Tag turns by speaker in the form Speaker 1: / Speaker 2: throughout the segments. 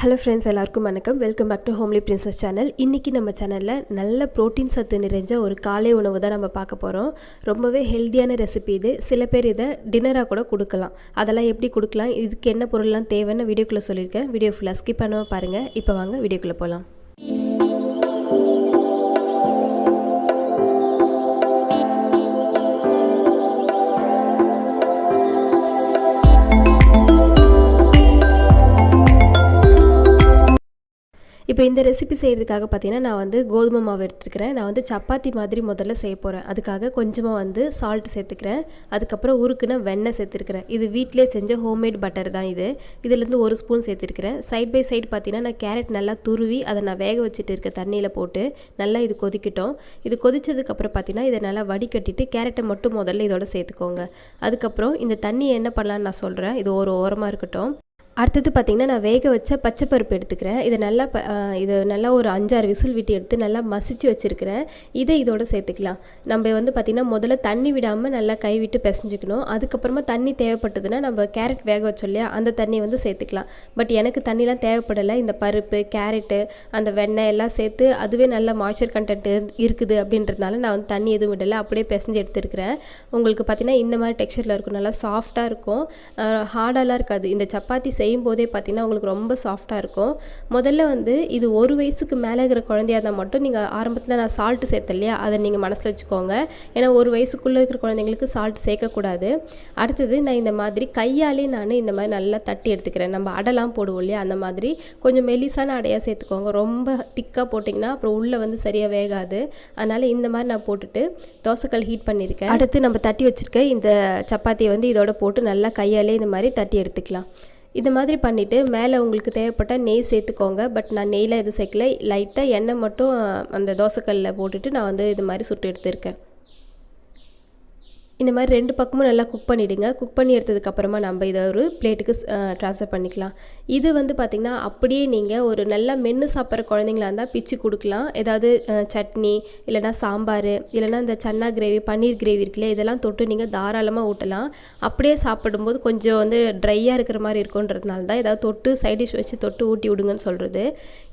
Speaker 1: Hello friends, எல்லாருக்கும் வணக்கம். Welcome back to homely princess channel. இன்றைக்கி நம்ம சேனலில் நல்ல ப்ரோட்டீன் சத்து நிறைஞ்ச ஒரு காலை உணவு தான் நம்ம பார்க்க போகிறோம். ரொம்பவே ஹெல்த்தியான ரெசிபி இது. சில பேர் இதை டின்னராக கூட கொடுக்கலாம். அதெல்லாம் எப்படி கொடுக்கலாம், இதுக்கு என்ன பொருள்லாம் தேவைன்னு வீடியோக்குள்ளே சொல்லியிருக்கேன். வீடியோ ஃபுல்லாக ஸ்கிப் பண்ணாமல் பாருங்கள். இப்போ வாங்க வீடியோக்குள்ளே போகலாம். இப்போ இந்த ரெசிபி செய்கிறதுக்காக பார்த்தீங்கன்னா நான் கோதுமை மாவு எடுத்துருக்கிறேன். நான் சப்பாத்தி மாதிரி முதல்ல செய்ய போகிறேன். அதுக்காக கொஞ்சமாக சால்ட் சேர்த்துக்கிறேன். அதுக்கப்புறம் உருக்குன வெண்ணெய் சேர்த்துருக்கிறேன். இது வீட்டிலே செஞ்ச ஹோம்மேட் பட்டர் தான் இது. இதுலேருந்து 1 ஸ்பூன் சேர்த்துருக்கிறேன். சைட் பை சைடு பார்த்தீங்கன்னா நான் கேரட் நல்லா துருவி அதை நான் வேக வச்சுட்டு இருக்க தண்ணியில் போட்டு நல்லா இது கொதிக்கட்டும். இது கொதிச்சதுக்கப்புறம் பார்த்தீங்கன்னா இதை நல்லா வடிகட்டிட்டு கேரட்டை மட்டும் முதல்ல இதோட சேர்த்துக்கோங்க. அதுக்கப்புறம் இந்த தண்ணியை என்ன பண்ணலான்னு நான் சொல்கிறேன். இது ஒரு ஓரமாக இருக்கட்டும். அடுத்தது பார்த்திங்கன்னா நான் வேக வச்ச பச்சை பருப்பு எடுத்துக்கிறேன். இதை நல்லா ஒரு 5-6 விசில் விட்டு எடுத்து நல்லா மசிச்சு வச்சுருக்கிறேன். இதை இதோட சேர்த்துக்கலாம். நம்ம பார்த்திங்கன்னா முதல்ல தண்ணி விடாமல் நல்லா கை விட்டு பிசைஞ்சிக்கணும். அதுக்கப்புறமா தண்ணி தேவைப்பட்டதுன்னா நம்ம கேரட் வேக வச்சோம் இல்லையா, அந்த தண்ணி சேர்த்துக்கலாம். பட் எனக்கு தண்ணிலாம் தேவைப்படலை. இந்த பருப்பு, கேரட்டு, அந்த வெண்ணெய் எல்லாம் சேர்த்து அதுவே நல்ல மாய்ச்சர் கண்டென்ட் இருக்குது அப்படின்றதுனால நான் தண்ணி எதுவும் விடலை, அப்படியே பிசைஞ்சு எடுத்துருக்கிறேன். உங்களுக்கு பார்த்திங்கன்னா இந்த மாதிரி டெக்ஸ்சரில் இருக்கும், நல்லா சாஃப்டாக இருக்கும், ஹார்டாலாம் இருக்காது. இந்த சப்பாத்தி செய்யும் போதே பார்த்தீங்கன்னா உங்களுக்கு ரொம்ப சாஃப்டாக இருக்கும். முதல்ல இது 1 வயசுக்கு மேலே இருக்கிற குழந்தையாக இருந்தால் மட்டும் நீங்கள் ஆரம்பத்தில் நான் சால்ட்டு சேர்த்தேன் இல்லையா, அதை நீங்கள் மனசில் வச்சுக்கோங்க. ஏன்னா 1 வயசுக்குள்ளே இருக்கிற குழந்தைங்களுக்கு சால்ட் சேர்க்கக்கூடாது. அடுத்தது நான் இந்த மாதிரி கையாலே இந்த மாதிரி நல்லா தட்டி எடுத்துக்கிறேன். நம்ம அடைலாம் போடுவோம் இல்லையா, அந்த மாதிரி கொஞ்சம் மெலிசான அடையாக சேர்த்துக்கோங்க. ரொம்ப திக்காக போட்டிங்கன்னா அப்புறம் உள்ளே சரியாக வேகாது. அதனால் இந்த மாதிரி நான் போட்டுட்டு தோசைக்கல் ஹீட் பண்ணியிருக்கேன். அடுத்து நம்ம தட்டி வச்சுருக்க இந்த சப்பாத்தியை இதோட போட்டு நல்லா கையாலே இந்த மாதிரி தட்டி எடுத்துக்கலாம். இந்த மாதிரி பண்ணிவிட்டு மேலே உங்களுக்கு தேவைப்பட்ட நெய் சேர்த்துக்கோங்க. பட் நான் நெய்லாம் எதுவும் சேர்க்கல, லைட்டாக எண்ணெய் மட்டும் அந்த தோசைக்கல்லில் போட்டுட்டு நான் இது மாதிரி சுட்டு எடுத்துருக்கேன். இந்த மாதிரி 2 பக்கமும் நல்லா குக் பண்ணிவிடுங்க. குக் பண்ணி எடுத்ததுக்கப்புறமா நம்ம இதை ஒரு பிளேட்டுக்கு ட்ரான்ஸ்ஃபர் பண்ணிக்கலாம். இது பார்த்திங்கன்னா அப்படியே நீங்கள் ஒரு நல்லா மென்று சாப்பிட்ற குழந்தைங்களா இருந்தால் பிச்சு கொடுக்கலாம். ஏதாவது சட்னி இல்லைனா சாம்பார் இல்லைனா இந்த சன்னா கிரேவி, பன்னீர் கிரேவி இருக்குல்ல, இதெல்லாம் தொட்டு நீங்கள் தாராளமாக ஊட்டலாம். அப்படியே சாப்பிடும்போது கொஞ்சம் ட்ரையாக இருக்கிற மாதிரி இருக்குன்றதுனால தான் ஏதாவது தொட்டு சைட் டிஷ் வச்சு தொட்டு ஊட்டி விடுங்கன்னு சொல்கிறது.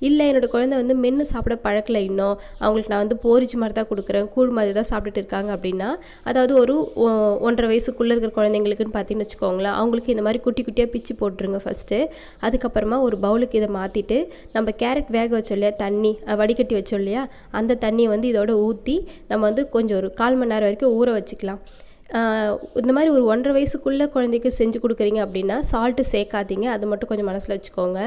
Speaker 1: இல்லை என்னோடய குழந்தை மென்று சாப்பிட பழக்கலை, இன்னும் அவங்களுக்கு நான் போரிச்சு மாதிரி தான் கொடுக்குறேன், கூழ் மாதிரி தான் சாப்பிட்டுட்டு இருக்காங்க அப்படின்னா, அதாவது ஒரு 1.5 வயசுக்குள்ளே இருக்கிற குழந்தைங்களுக்குன்னு பார்த்தீங்கன்னு வச்சுக்கோங்களேன், அவங்களுக்கு இந்த மாதிரி குட்டி குட்டியாக பிச்சு போட்டுருங்க ஃபஸ்ட்டு. அதுக்கப்புறமா ஒரு பவுலுக்கு இதை மாற்றிட்டு நம்ம கேரட் வேக வச்சோம் இல்லையா, தண்ணி வடிகட்டி வச்சோம் இல்லையா, அந்த தண்ணியை இதோட ஊற்றி நம்ம கொஞ்சம் ஒரு 1/4 மணி நேரம் வரைக்கும் ஊற வச்சுக்கலாம். இந்த மாதிரி ஒரு 1.5 வயசுக்குள்ளே குழந்தைக்கு செஞ்சு கொடுக்குறீங்க அப்படின்னா சால்ட்டு சேர்க்காதீங்க, அது மட்டும் கொஞ்சம் மனசில் வச்சுக்கோங்க.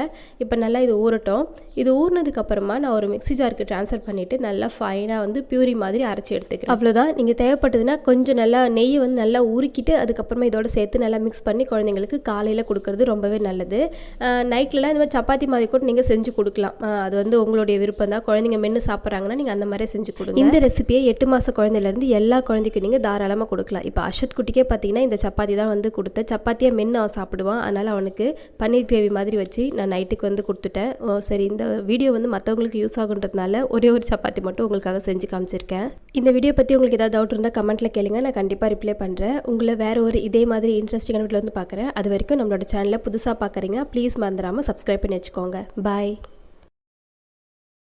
Speaker 1: இப்போ நல்லா இது ஊறட்டும். இது ஊறினதுக்கப்புறமா நான் ஒரு மிக்ஸி ஜாருக்கு ட்ரான்ஸ்ஃபர் பண்ணிவிட்டு நல்லா ஃபைனாக பியூரி மாதிரி அரைச்சி எடுத்துக்கிறேன். அவ்வளோதான். நீங்கள் தேவைப்பட்டதுன்னா கொஞ்சம் நல்லா நெய்யை நல்லா உருக்கிட்டு அதுக்கப்புறமா இதோட சேர்த்து நல்லா மிக்ஸ் பண்ணி குழந்தைங்களுக்கு காலையில் கொடுக்குறது ரொம்பவே நல்லது. நைட்லலாம் இந்த மாதிரி சப்பாத்தி மாதிரி கூட நீங்கள் செஞ்சு கொடுக்கலாம். அது உங்களுடைய விருப்பம் தான். குழந்தைங்க மென்று சாப்பிட்றாங்கன்னா நீங்கள் அந்த மாதிரி செஞ்சு கொடுங்க. இந்த ரெசிபியை 8 மாத குழந்தையிலேருந்து எல்லா குழந்தைக்கும் நீங்கள் தாராளமாக கொடுக்கலாம். இப்போ அஷத் குட்டிக்கே பார்த்தீங்கன்னா இந்த சப்பாத்தி தான் கொடுத்தேன். சப்பாத்தியாக மென்று அவன் சாப்பிடுவான். அதனால் அவனுக்கு பன்னீர் கிரேவி மாதிரி வச்சு நான் நைட்டுக்கு கொடுத்துட்டேன். சரி, இந்த வீடியோ மற்றவங்களுக்கு யூஸ் ஆகுன்றதுனால ஒரே ஒரு சப்பாத்தி மட்டும் உங்களுக்காக செஞ்சு காமிச்சிருக்கேன். இந்த வீடியோ பற்றி உங்களுக்கு ஏதாவது டவுட் இருந்தால் கமெண்ட்டில் கேளுங்க, நான் கண்டிப்பாக ரிப்ளை பண்ணுறேன். உங்களை வேறு ஒரு இதே மாதிரி இன்ட்ரெஸ்டிங்கான வீடியோ பார்க்குறேன். அது வரைக்கும் நம்மளோட சேனலை புதுசாக பார்க்குறீங்க, ப்ளீஸ் மறந்துடாமல் சப்ஸ்கிரைப் பண்ணி வச்சுக்கோங்க. பாய்.